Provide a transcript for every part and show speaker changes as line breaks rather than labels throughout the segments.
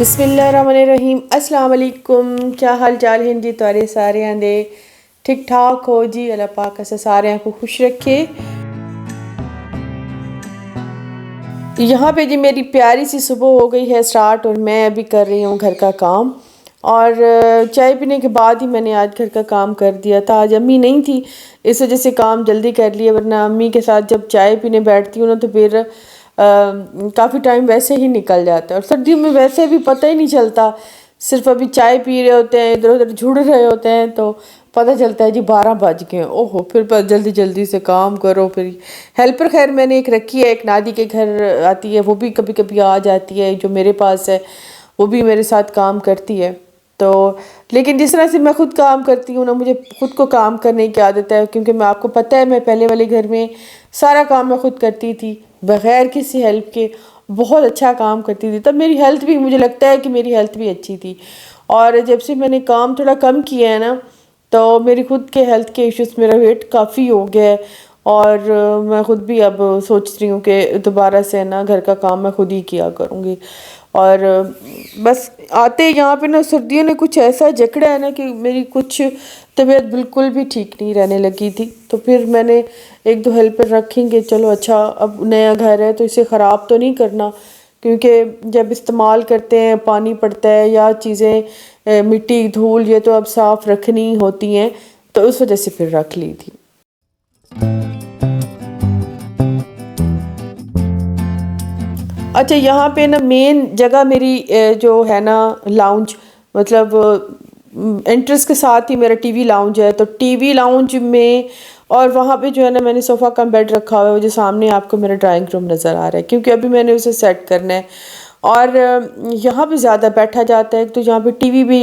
بسم اللہ الرحمن الرحیم۔ السلام علیکم، کیا حال چال ہیں جی تارے سارے دے؟ ٹھیک ٹھاک ہو جی؟ اللہ پاک سے سارے کو خوش رکھے۔ یہاں پہ جی میری پیاری سی صبح ہو گئی ہے سٹارٹ، اور میں ابھی کر رہی ہوں گھر کا کام، اور چائے پینے کے بعد ہی میں نے آج گھر کا کام کر دیا تھا۔ آج امی نہیں تھی اس وجہ سے کام جلدی کر لیا، ورنہ امی کے ساتھ جب چائے پینے بیٹھتی ہوں نا تو پھر کافی ٹائم ویسے ہی نکل جاتا ہے، اور سردیوں میں ویسے بھی پتہ ہی نہیں چلتا، صرف ابھی چائے پی رہے ہوتے ہیں، ادھر ادھر جھڑ رہے ہوتے ہیں تو پتہ چلتا ہے جی 12 بج گئے، اوہو پھر جلدی جلدی سے کام کرو۔ پھر ہیلپر خیر میں نے ایک رکھی ہے، ایک نادی کے گھر آتی ہے، وہ بھی کبھی کبھی آ جاتی ہے، جو میرے پاس ہے وہ بھی میرے ساتھ کام کرتی ہے۔ تو لیکن جس طرح سے میں خود کام کرتی ہوں نا، مجھے خود کو کام کرنے کی عادت ہے، کیونکہ میں آپ کو پتہ ہے میں پہلے والے گھر میں سارا کام میں خود کرتی تھی بغیر کسی ہیلپ کے، بہت اچھا کام کرتی تھی، تب میری ہیلتھ بھی، مجھے لگتا ہے کہ میری ہیلتھ بھی اچھی تھی۔ اور جب سے میں نے کام تھوڑا کم کیا ہے نا تو میری خود کے ہیلتھ کے ایشوز، میرا ویٹ کافی ہو گیا ہے، اور میں خود بھی اب سوچ رہی ہوں کہ دوبارہ سے نا گھر کا کام میں خود ہی کیا کروں گی۔ اور بس آتے یہاں پہ نا سردیوں نے کچھ ایسا جکڑا ہے نا کہ میری کچھ طبیعت بالکل بھی ٹھیک نہیں رہنے لگی تھی، تو پھر میں نے ایک دو ہیلپر رکھیں گے، چلو اچھا اب نیا گھر ہے تو اسے خراب تو نہیں کرنا، کیونکہ جب استعمال کرتے ہیں پانی پڑتا ہے یا چیزیں مٹی دھول یہ تو اب صاف رکھنی ہوتی ہیں، تو اس وجہ سے پھر رکھ لی تھی۔ اچھا یہاں پہ نا مین جگہ میری جو ہے نا لاؤنج، مطلب انٹرس کے ساتھ ہی میرا ٹی وی لاؤنج ہے، تو ٹی وی لاؤنج میں، اور وہاں پہ جو ہے نا میں نے صوفہ کم بیڈ رکھا ہوا ہے، جو سامنے آپ کو میرا ڈرائنگ روم نظر آ رہا ہے، کیونکہ ابھی میں نے اسے سیٹ کرنا ہے، اور یہاں پہ زیادہ بیٹھا جاتا ہے، تو یہاں پہ ٹی وی بھی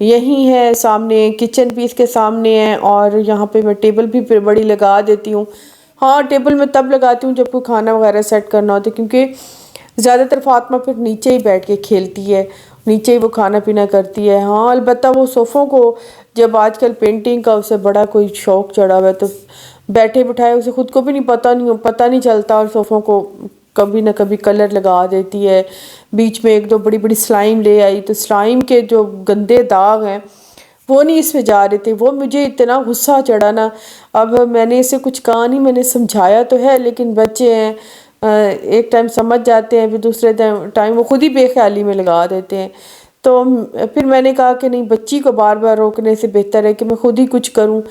یہی ہے سامنے، کچن بھی اس کے سامنے ہے، اور یہاں پہ میں ٹیبل بھی بڑی لگا دیتی ہوں۔ ہاں ٹیبل میں تب لگاتی ہوں جب کوئی کھانا وغیرہ سیٹ کرنا ہوتا ہے، کیونکہ زیادہ تر فاطمہ پھر نیچے ہی بیٹھ کے کھیلتی ہے، نیچے ہی وہ کھانا پینا کرتی ہے۔ ہاں البتہ وہ صوفوں کو جب آج کل پینٹنگ کا اسے بڑا کوئی شوق چڑھا ہوا ہے، تو بیٹھے بٹھائے اسے خود کو بھی پتہ نہیں چلتا، اور صوفوں کو کبھی نہ کبھی کلر لگا دیتی ہے۔ بیچ میں ایک دو بڑی بڑی سلائم لے آئی، تو سلائم کے جو گندے داغ ہیں وہ نہیں اس میں جا رہے تھے، وہ مجھے اتنا غصہ چڑھا نا، اب میں نے اسے کچھ کہا نہیں، میں نے سمجھایا تو ہے، لیکن بچے ہیں ایک ٹائم سمجھ جاتے ہیں، پھر دوسرے ٹائم وہ خود ہی بے خیالی میں لگا دیتے ہیں، تو پھر میں نے کہا کہ نہیں، بچی کو بار بار روکنے سے بہتر ہے کہ میں خود ہی کچھ کروں۔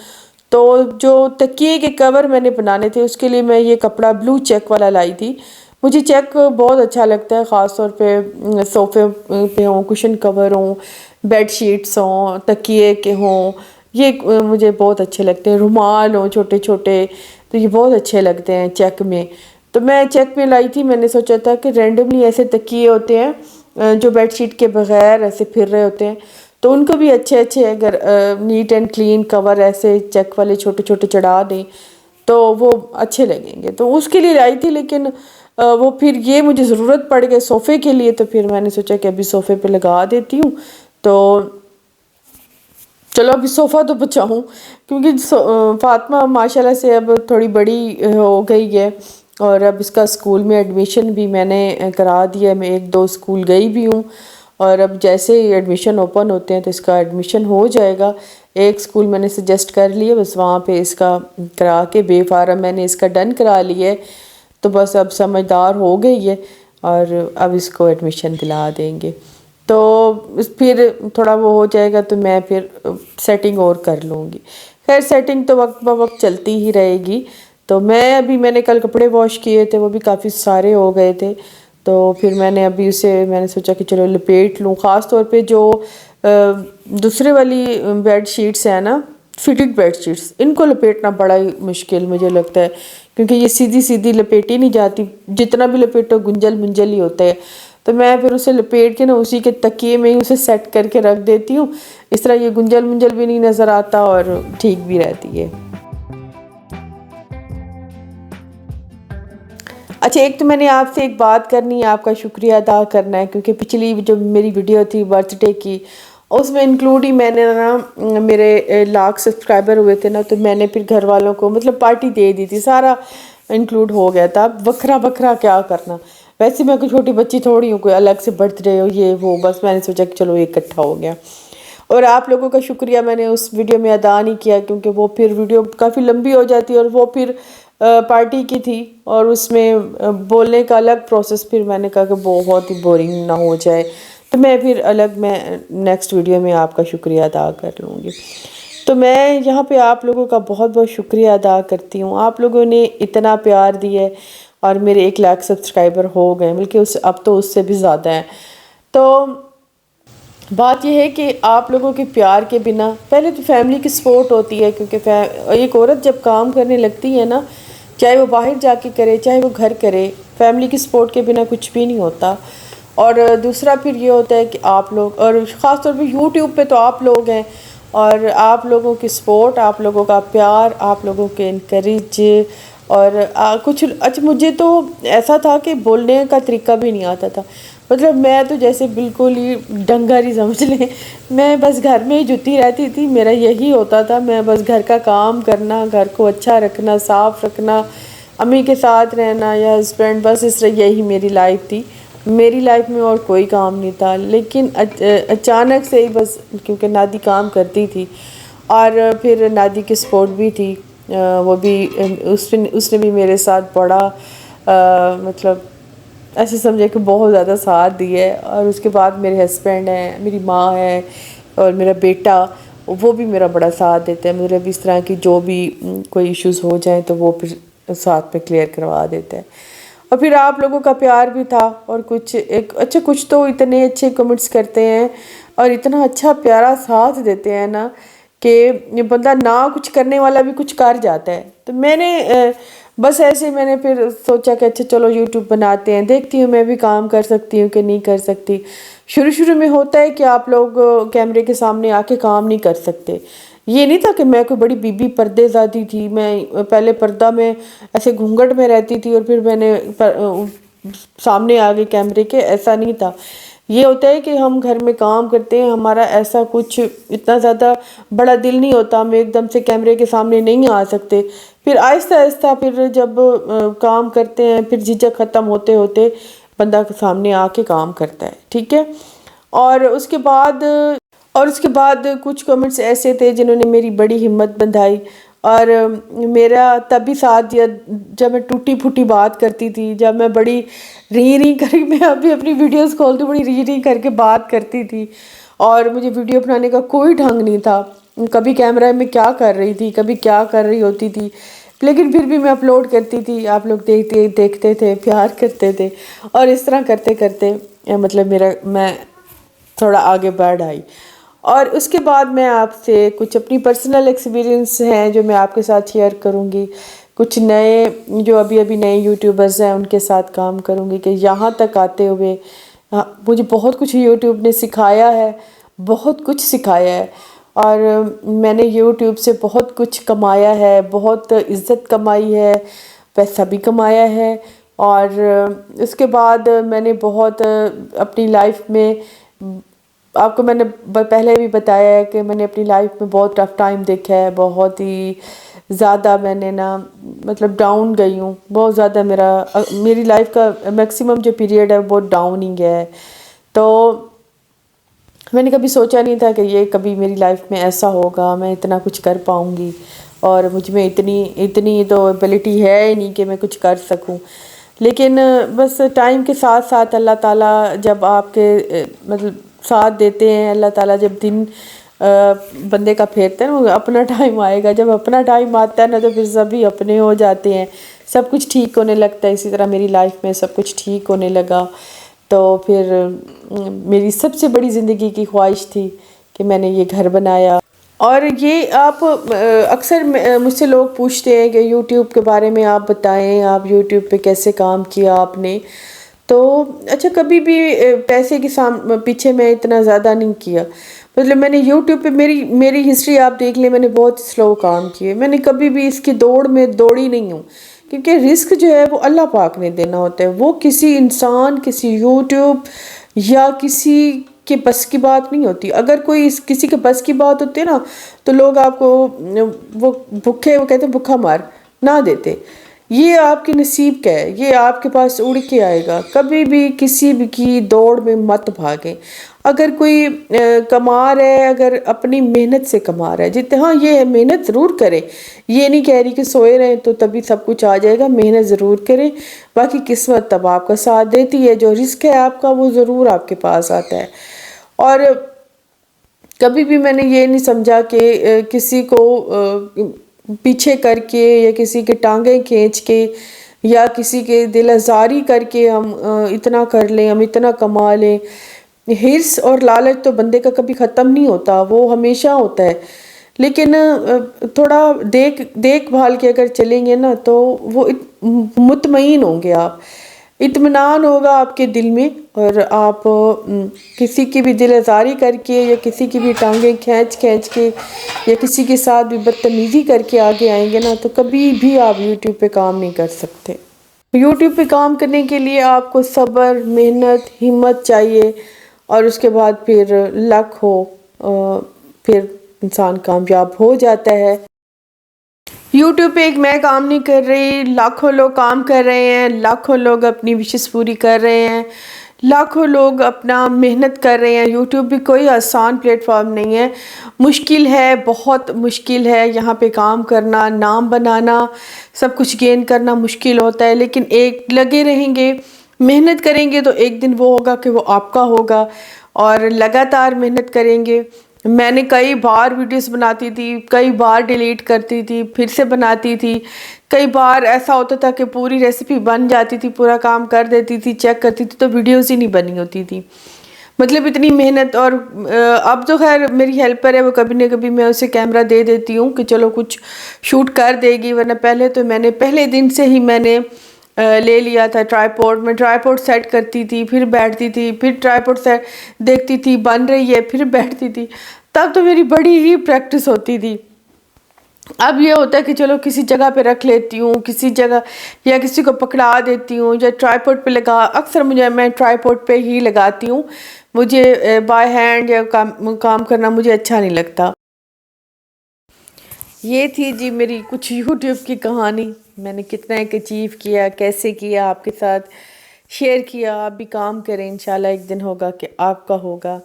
تو جو تکیے کے کور میں نے بنانے تھے اس کے لیے میں یہ کپڑا بلو چیک والا لائی تھی، مجھے چیک بہت اچھا لگتا ہے، خاص طور پہ صوفے پہ ہوں، کشن کور ہوں، بیڈ شیٹس ہوں، تکیے کے ہوں، یہ مجھے بہت اچھے لگتے ہیں، رومال ہوں چھوٹے چھوٹے، تو یہ بہت اچھے لگتے ہیں چیک میں۔ تو میں چیک میں لائی تھی، میں نے سوچا تھا کہ رینڈملی ایسے تکیے ہوتے ہیں جو بیڈ شیٹ کے بغیر ایسے پھر رہے ہوتے ہیں، تو ان کو بھی اچھے اگر نیٹ اینڈ کلین کور ایسے چیک والے چھوٹے چھوٹے چڑھا دیں تو وہ اچھے لگیں گے، تو اس کے لیے لائی تھی، لیکن وہ پھر یہ مجھے ضرورت پڑ گئی صوفے کے لیے، تو پھر میں نے سوچا کہ ابھی صوفے پہ لگا دیتی ہوں، تو چلو ابھی صوفہ تو بچاؤں، کیونکہ فاطمہ ماشاءاللہ سے اب تھوڑی بڑی ہو گئی ہے، اور اب اس کا اسکول میں ایڈمیشن بھی میں نے کرا دیا ہے، میں ایک دو اسکول گئی بھی ہوں، اور اب جیسے ہی ایڈمیشن اوپن ہوتے ہیں تو اس کا ایڈمیشن ہو جائے گا۔ ایک اسکول میں نے سجیسٹ کر لیا، بس وہاں پہ اس کا کرا کے بے فارم میں نے اس کا ڈن کرا لیا ہے، تو بس اب سمجھدار ہو گئی ہے، اور اب اس کو ایڈمیشن دلا دیں گے، تو پھر تھوڑا وہ ہو جائے گا تو میں پھر سیٹنگ اور کر لوں گی۔ خیر سیٹنگ تو وقت بہ وقت چلتی ہی رہے گی، تو میں نے کل کپڑے واش کیے تھے، وہ بھی کافی سارے ہو گئے تھے، تو پھر میں نے سوچا کہ چلو لپیٹ لوں، خاص طور پہ جو دوسرے والی بیڈ شیٹس ہیں نا، فٹنگ بیڈ شیٹس، ان کو لپیٹنا بڑا ہی مشکل مجھے لگتا ہے، کیونکہ یہ سیدھی سیدھی لپیٹی نہیں جاتی، جتنا بھی لپیٹو گنجل منجل ہی ہوتا ہے، تو میں پھر اسے لپیٹ کے نا اسی کے تکیے میں ہی اسے سیٹ کر کے رکھ دیتی ہوں، اس طرح یہ گنجل منجل بھی نہیں نظر آتا اور ٹھیک بھی رہتی ہے۔ اچھا ایک تو میں نے آپ سے ایک بات کرنی ہے، آپ کا شکریہ ادا کرنا ہے، کیونکہ پچھلی جو میری ویڈیو تھی برتھ ڈے کی، اس میں انکلوڈ ہی میں نے نا، میرے لاکھ سبسکرائبر ہوئے تھے نا، تو میں نے پھر گھر والوں کو مطلب پارٹی دے دی تھی، سارا انکلوڈ ہو گیا تھا، اب وکھرا وکھرا کیا کرنا، ویسے میں کوئی چھوٹی بچی تھوڑی ہوں، کوئی الگ سے برتھ ڈے ہو یہ وہ، بس میں نے سوچا کہ چلو یہ اکٹھا ہو گیا۔ اور آپ لوگوں کا شکریہ میں نے اس ویڈیو میں ادا نہیں کیا، کیونکہ وہ پھر ویڈیو کافی لمبی ہو جاتی ہے، اور وہ پھر پارٹی کی تھی، اور اس میں بولنے کا الگ پروسیس، پھر میں نے کہا کہ بہت ہی بورنگ نہ ہو جائے، تو میں پھر الگ میں نیکسٹ ویڈیو میں آپ کا شکریہ ادا کر لوں گی۔ تو میں یہاں پہ آپ لوگوں کا بہت بہت شکریہ ادا کرتی ہوں، آپ لوگوں نے اتنا پیار دیا ہے، اور میرے 1 لاکھ سبسکرائبر ہو گئے، بلکہ اب تو اس سے بھی زیادہ ہیں۔ تو بات یہ ہے کہ آپ لوگوں کے پیار کے بنا، پہلے تو فیملی کی سپورٹ ہوتی ہے، کیونکہ ایک عورت جب کام کرنے لگتی ہے نا، چاہے وہ باہر جا کے کرے چاہے وہ گھر کرے، فیملی کی سپورٹ کے بنا کچھ بھی نہیں ہوتا۔ اور دوسرا پھر یہ ہوتا ہے کہ آپ لوگ، اور خاص طور پہ یوٹیوب پہ تو آپ لوگ ہیں، اور آپ لوگوں کی سپورٹ، آپ لوگوں کا پیار، آپ لوگوں کے انکریج، اور کچھ اچھا مجھے تو ایسا تھا کہ بولنے کا طریقہ بھی نہیں آتا تھا، مطلب میں تو جیسے بالکل ہی ڈنگر ہی سمجھ لیں، میں بس گھر میں ہی جتی رہتی تھی، میرا یہی ہوتا تھا، میں بس گھر کا کام کرنا، گھر کو اچھا رکھنا، صاف رکھنا، امی کے ساتھ رہنا یا ہسبینڈ، بس اس طرح یہی میری لائف تھی، میری لائف میں اور کوئی کام نہیں تھا۔ لیکن اچانک سے ہی بس، کیونکہ نادی کام کرتی تھی، اور پھر نادی کی سپورٹ بھی تھی، وہ بھی اس نے بھی میرے ساتھ بڑا مطلب ایسے سمجھے کہ بہت زیادہ ساتھ دی ہے، اور اس کے بعد میرے ہسبینڈ ہیں، میری ماں ہے، اور میرا بیٹا، وہ بھی میرا بڑا ساتھ دیتے ہیں، میرے بھی اس طرح کی جو بھی کوئی ایشوز ہو جائیں تو وہ پھر ساتھ میں کلیئر کروا دیتے ہیں۔ اور پھر آپ لوگوں کا پیار بھی تھا، اور کچھ تو اتنے اچھے کمنٹس کرتے ہیں، اور اتنا اچھا پیارا ساتھ دیتے ہیں نا، کہ بندہ نہ کچھ کرنے والا بھی کچھ کر جاتا ہے۔ تو میں نے بس ایسے میں نے پھر سوچا کہ اچھا چلو یوٹیوب بناتے ہیں، دیکھتی ہوں میں بھی کام کر سکتی ہوں کہ نہیں کر سکتی۔ شروع میں ہوتا ہے کہ آپ لوگ کیمرے کے سامنے آ کے کام نہیں کر سکتے، یہ نہیں تھا کہ میں کوئی بڑی بی بی پردے زادی تھی، میں پہلے پردہ میں ایسے گھونگھٹ میں رہتی تھی، اور پھر میں نے سامنے آ گئی کیمرے کے، ایسا نہیں تھا۔ یہ ہوتا ہے کہ ہم گھر میں کام کرتے ہیں، ہمارا ایسا کچھ اتنا زیادہ بڑا دل نہیں ہوتا، ہم ایک دم سے کیمرے کے سامنے نہیں آ سکتے، پھر آہستہ آہستہ پھر جب کام کرتے ہیں، پھر جھجک ختم ہوتے ہوتے بندہ کے سامنے آ کے کام کرتا ہے، ٹھیک ہے۔ اور اس کے بعد کچھ کمنٹس ایسے تھے جنہوں نے میری بڑی ہمت بندھائی، اور میرا تب بھی ساتھ دیا جب میں ٹوٹی پھوٹی بات کرتی تھی، جب میں بڑی ری کر کے، میں ابھی اپنی ویڈیوز کھولتی ہوں، بڑی ری کر کے بات کرتی تھی، اور مجھے ویڈیو بنانے کا کوئی ڈھنگ نہیں تھا، کبھی کیمرہ میں کیا کر رہی تھی، کبھی کیا کر رہی ہوتی تھی، لیکن پھر بھی میں اپلوڈ کرتی تھی، آپ لوگ دیکھتے تھے، پیار کرتے تھے، اور اس طرح کرتے کرتے مطلب میں تھوڑا آگے بڑھ آئی۔ اور اس کے بعد میں آپ سے کچھ اپنی پرسنل ایکسپیرینس ہیں جو میں آپ کے ساتھ شیئر کروں گی، کچھ نئے جو ابھی نئے یوٹیوبرز ہیں ان کے ساتھ کام کروں گی، کہ یہاں تک آتے ہوئے مجھے بہت کچھ یوٹیوب نے سکھایا ہے، بہت کچھ سکھایا ہے، اور میں نے یوٹیوب سے بہت کچھ کمایا ہے، بہت عزت کمائی ہے، پیسہ بھی کمایا ہے، اور اس کے بعد میں نے بہت اپنی لائف میں، آپ کو میں نے پہلے بھی بتایا ہے کہ میں نے اپنی لائف میں بہت ٹف ٹائم دیکھا ہے، بہت ہی زیادہ میں نے نا مطلب ڈاؤن گئی ہوں، بہت زیادہ میری لائف کا میکسیمم جو پیریڈ ہے وہ بہت ڈاؤن ہی گیا ہے۔ تو میں نے کبھی سوچا نہیں تھا کہ یہ کبھی میری لائف میں ایسا ہوگا، میں اتنا کچھ کر پاؤں گی، اور مجھ میں اتنی تو ایبلٹی ہے ہی نہیں کہ میں کچھ کر سکوں، لیکن بس ٹائم کے ساتھ ساتھ اللہ تعالیٰ جب آپ کے مطلب ساتھ دیتے ہیں، اللہ تعالیٰ جب دن بندے کا پھیرتے ہیں نا، اپنا ٹائم آئے گا، جب اپنا ٹائم آتا ہے نا تو پھر سبھی اپنے ہو جاتے ہیں، سب کچھ ٹھیک ہونے لگتا ہے۔ اسی طرح میری لائف میں سب کچھ ٹھیک ہونے لگا، تو پھر میری سب سے بڑی زندگی کی خواہش تھی کہ میں نے یہ گھر بنایا۔ اور یہ آپ اکثر مجھ سے لوگ پوچھتے ہیں کہ یوٹیوب کے بارے میں آپ بتائیں، آپ یوٹیوب پہ کیسے کام کیا آپ نے؟ تو اچھا کبھی بھی پیسے کے پیچھے میں اتنا زیادہ نہیں کیا، مطلب میں نے یوٹیوب پہ میری ہسٹری آپ دیکھ لیں، میں نے بہت سلو کام کیے، میں نے کبھی بھی اس کی دوڑ میں دوڑی نہیں ہوں، کیونکہ رزق جو ہے وہ اللہ پاک نے دینا ہوتا ہے، وہ کسی انسان، کسی یوٹیوب یا کسی کے بس کی بات نہیں ہوتی۔ اگر کوئی کسی کے بس کی بات ہوتی ہے نا تو لوگ آپ کو وہ کہتے ہیں بھوکا مار نہ دیتے، یہ آپ کے نصیب کا ہے، یہ آپ کے پاس اڑ کے آئے گا. کبھی بھی کسی بھی کی دوڑ میں مت بھاگیں. اگر کوئی کما رہا ہے، اگر اپنی محنت سے کما رہا ہے، جتنے ہاں یہ ہے محنت ضرور کرے، یہ نہیں کہہ رہی کہ سوئے رہیں تو تبھی سب کچھ آ جائے گا، محنت ضرور کریں. باقی قسمت تب آپ کا ساتھ دیتی ہے، جو رزق ہے آپ کا وہ ضرور آپ کے پاس آتا ہے. اور کبھی بھی میں نے یہ نہیں سمجھا کہ کسی کو پیچھے کر کے یا کسی کے ٹانگیں کھینچ کے یا کسی کے دل آزاری کر کے ہم اتنا کر لیں، ہم اتنا کما لیں. حرص اور لالچ تو بندے کا کبھی ختم نہیں ہوتا، وہ ہمیشہ ہوتا ہے. لیکن تھوڑا دیکھ بھال کے اگر چلیں گے نا تو وہ مطمئن ہوں گے آپ، اطمینان ہوگا آپ کے دل میں. اور آپ کسی کی بھی دل آزاری کر کے یا کسی کی بھی ٹانگیں کھینچ کے یا کسی کے ساتھ بھی بدتمیزی کر کے آگے آئیں گے نا تو کبھی بھی آپ یوٹیوب پہ کام نہیں کر سکتے. یوٹیوب پہ کام کرنے کے لیے آپ کو صبر، محنت، ہمت چاہیے، اور اس کے بعد پھر لک ہو، پھر انسان کامیاب ہو جاتا ہے. یوٹیوب پہ ایک میں کام نہیں کر رہی، لاکھوں لوگ کام کر رہے ہیں، لاکھوں لوگ اپنی وشز پوری کر رہے ہیں، لاکھوں لوگ اپنا محنت کر رہے ہیں. یوٹیوب بھی کوئی آسان پلیٹ فارم نہیں ہے، مشکل ہے، بہت مشکل ہے. یہاں پہ کام کرنا، نام بنانا، سب کچھ گین کرنا مشکل ہوتا ہے. لیکن ایک لگے رہیں گے، محنت کریں گے تو ایک دن وہ ہوگا کہ وہ آپ کا ہوگا. اور لگاتار محنت کریں گے. میں نے کئی بار ویڈیوز بناتی تھی، کئی بار ڈیلیٹ کرتی تھی، پھر سے بناتی تھی. کئی بار ایسا ہوتا تھا کہ پوری ریسیپی بن جاتی تھی، پورا کام کر دیتی تھی، چیک کرتی تھی تو ویڈیوز ہی نہیں بنی ہوتی تھی. مطلب اتنی محنت. اور اب تو خیر میری ہیلپر ہے، وہ کبھی نہ کبھی میں اسے کیمرہ دے دیتی ہوں کہ چلو کچھ شوٹ کر دے گی. ورنہ پہلے تو میں نے پہلے دن سے ہی میں نے لے لیا تھا ٹرائی میں ٹرائی پوڈ سیٹ کرتی تھی، پھر بیٹھتی تھی، پھر ٹرائی پوڈ سیٹ دیکھتی تھی بن رہی ہے، پھر بیٹھتی تھی. تب تو میری بڑی ہی پریکٹس ہوتی تھی. اب یہ ہوتا ہے کہ چلو کسی جگہ پہ رکھ لیتی ہوں، کسی جگہ یا کسی کو پکڑا دیتی ہوں، یا ٹرائی پوڈ پہ اکثر میں ٹرائی پوڈ پہ ہی لگاتی ہوں. مجھے بائی ہینڈ یا کام کرنا مجھے اچھا نہیں لگتا. یہ تھی جی میری کچھ یوٹیوب کی کہانی. میں نے کتنا ایک اچیو کیا، کیسے کیا، آپ کے ساتھ شیئر کیا. آپ بھی کام کریں، انشاءاللہ ایک دن ہوگا کہ آپ کا ہوگا.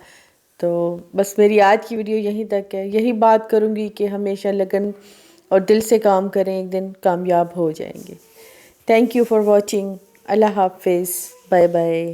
تو بس میری آج کی ویڈیو یہیں تک ہے. یہی بات کروں گی کہ ہمیشہ لگن اور دل سے کام کریں، ایک دن کامیاب ہو جائیں گے. Thank you for watching. اللہ حافظ. Bye bye.